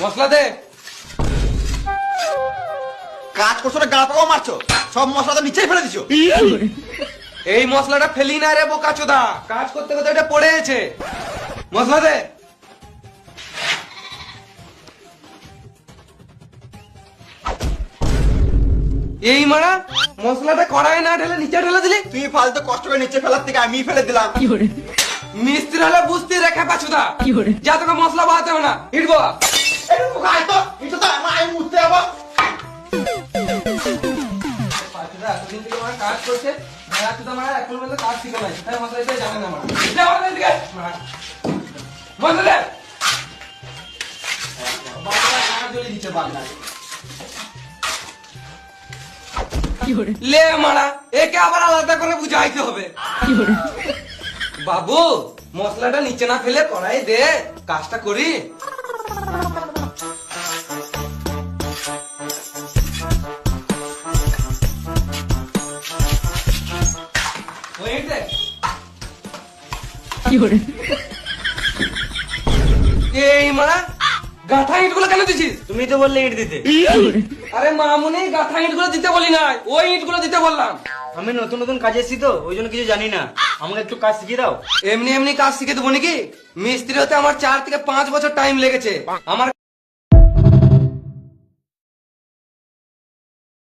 মশলা দে। কাজ করছো না, গাড়া পাকাও মারছো, সব মশলা তো নিচেই ফেলে দিছো। এই মশলাটা ফেলি না রে বোকাচোদা, কাজ করতে করতে এটা পড়ে গেছে। মশলা দে। এই মারা মশলাটা কড়াই না ঢেলে নিচে ঢেলে দিলি। তুই ফালতু কষ্ট করে নিচে ফেলার থেকে আমি ফেলে দিলাম। মিস্ত্রি হলে বুঝতে রেখে পাচুদা, যা তোকে মশলা বাড়াতে হবে না, হিটবো। আমি মুছতে যাবো। পাচুদা এতদিন থেকে আমার কাজ করছে, পাচুদা মারা এখন পর্যন্ত কাজ শিখে নাই, তাই মশলা দিতে জানে না মারা। যা মশলা দিকে মশলা দে। বাবা কাজ জ্বলে দিচ্ছে বাবা। লে মারা, একে আবার আলাদা করে বুঝাইতে হবে। বাবু মশলাটা নিচে না ফেলে কড়াই দে, কাজটা করি। ওই দে। এই মারা গাঁথা ইট গুলো কেন দিছিস? তুমি তো বললে ইট দিতে। আরে মামুনি গাঁথা ইট গুলো দিতে বলি নাই, ওই ইট গুলো দিতে বললাম। আমি নতুন নতুন কাজে এসেছি তো, ওই জন্য কিছু জানি না, আমাকে একটু কাজ শিখিয়ে দাও। এমনি এমনি কাজ শিখে দেবো নাকি? মিস্ত্রি হতে আমার 4 থেকে 5 বছর টাইম লেগেছে। আমার